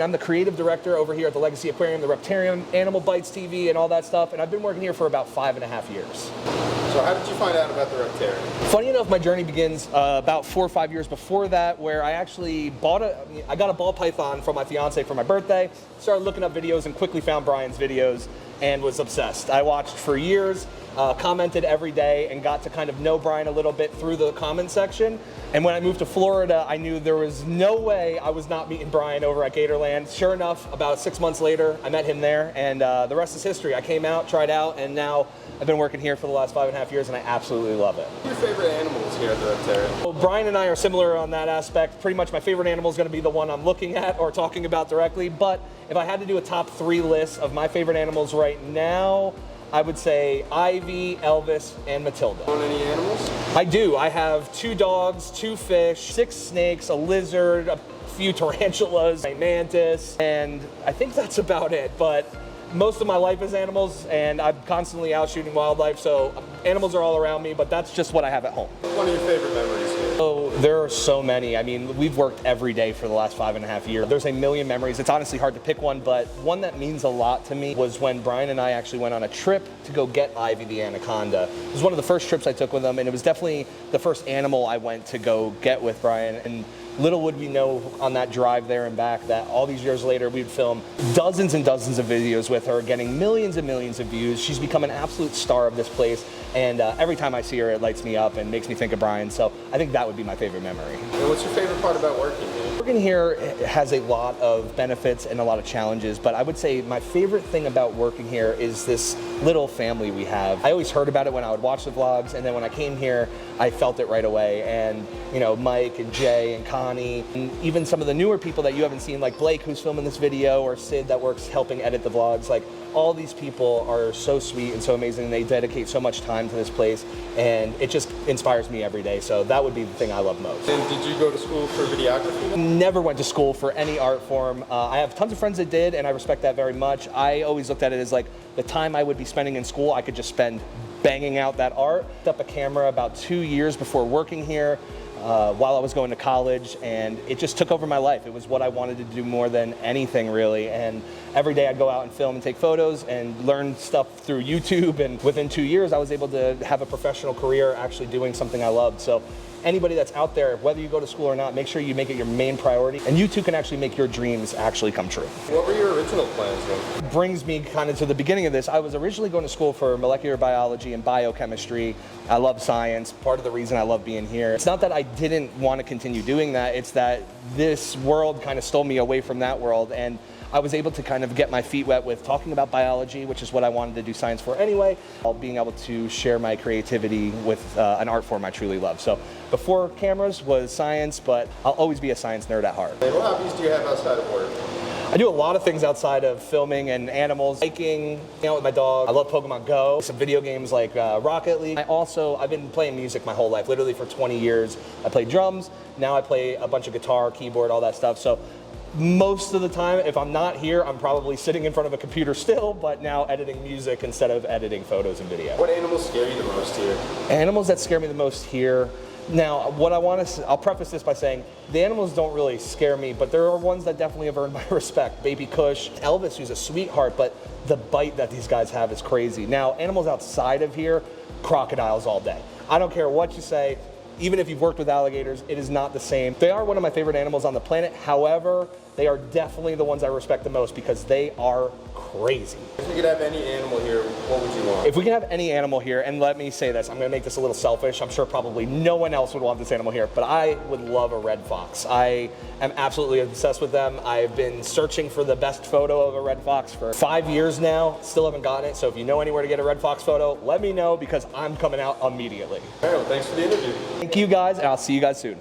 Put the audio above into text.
I'm the creative director over here at the LegaSea Aquarium, the Reptarium, Animal Bites TV, and all that stuff, and I've been working here for about 5.5 years. So how did you find out about the Reptarium? Funny enough, my journey begins about 4 or 5 years before that, where I actually I got a ball python from my fiance for my birthday, started looking up videos and quickly found Brian's videos and was obsessed. I watched for years, commented every day, and got to kind of know Brian a little bit through the comment section. And when I moved to Florida, I knew there was no way I was not meeting Brian over at Gatorland. Sure enough, about 6 months later, I met him there, and the rest is history. I came out, tried out, and now I've been working here for the last 5.5 years, and I absolutely love it. What are your favorite animals here at the Intern? Well, Brian and I are similar on that aspect. Pretty much my favorite animal is going to be the one I'm looking at or talking about directly, but if I had to do a top 3 list of my favorite animals right now, I would say Ivy, Elvis, and Matilda. Own any animals? I do. I have 2 dogs, 2 fish, 6 snakes, a lizard, a few tarantulas, a mantis, and I think that's about it. But most of my life is animals, and I'm constantly out shooting wildlife, so animals are all around me, but that's just what I have at home. One of your favorite memories here? So there are so many. I mean, we've worked every day for the last 5.5 years. There's a million memories. It's honestly hard to pick one, but one that means a lot to me was when Brian and I actually went on a trip to go get Ivy the anaconda. It was one of the first trips I took with him, and it was definitely the first animal I went to go get with Brian. And little would we know on that drive there and back that all these years later we'd film dozens and dozens of videos with her, getting millions and millions of views. She's become an absolute star of this place, and every time I see her it lights me up and makes me think of Brian, so I think that would be my favorite memory. And what's your favorite part about working here? Working here has a lot of benefits and a lot of challenges, but I would say my favorite thing about working here is this little family we have. I always heard about it when I would watch the vlogs, and then when I came here I felt it right away. And you know, Mike and Jay and Connie, and even some of the newer people that you haven't seen, like Blake who's filming this video, or Sid that works helping edit the vlogs, like all these people are so sweet and so amazing, and they dedicate so much time to this place, and it just inspires me every day. So that would be the thing I love most. And did you go to school for videography? Never went to school for any art form. I have tons of friends that did, and I respect that very much. I always looked at it as like the time I would be spending in school, I could just spend banging out that art. I picked up a camera about 2 years before working here, while I was going to college, and it just took over my life. It was what I wanted to do more than anything, really. And every day I'd go out and film and take photos and learn stuff through YouTube, and within 2 years I was able to have a professional career actually doing something I loved. So anybody that's out there, whether you go to school or not, make sure you make it your main priority, and you too can actually make your dreams actually come true. What were your original plans then? It brings me kind of to the beginning of this. I was originally going to school for molecular biology and biochemistry. I love science. Part of the reason I love being here, it's not that I didn't want to continue doing that, it's that this world kind of stole me away from that world, and I was able to kind of get my feet wet with talking about biology, which is what I wanted to do science for anyway, while being able to share my creativity with an art form I truly love. So before cameras was science, but I'll always be a science nerd at heart. And what hobbies do you have outside of work? I do a lot of things outside of filming and animals, hiking, hanging out with my dog. I love Pokemon Go, some video games like Rocket League. I've been playing music my whole life, literally for 20 years. I play drums, now I play a bunch of guitar, keyboard, all that stuff. So most of the time, if I'm not here, I'm probably sitting in front of a computer still, but now editing music instead of editing photos and video. What animals scare you the most here? Animals that scare me the most here. Now, I'll preface this by saying the animals don't really scare me, but there are ones that definitely have earned my respect. Baby Kush, Elvis, who's a sweetheart, but the bite that these guys have is crazy. Now, animals outside of here, crocodiles all day. I don't care what you say. Even if you've worked with alligators, it is not the same. They are one of my favorite animals on the planet. However, they are definitely the ones I respect the most because they are crazy. If you could have any animal here, what would you want? If we could have any animal here, and let me say this, I'm gonna make this a little selfish. I'm sure probably no one else would want this animal here, but I would love a red fox. I am absolutely obsessed with them. I've been searching for the best photo of a red fox for 5 years now, still haven't gotten it. So if you know anywhere to get a red fox photo, let me know because I'm coming out immediately. All right, well, thanks for the interview. Thank you guys, and I'll see you guys soon.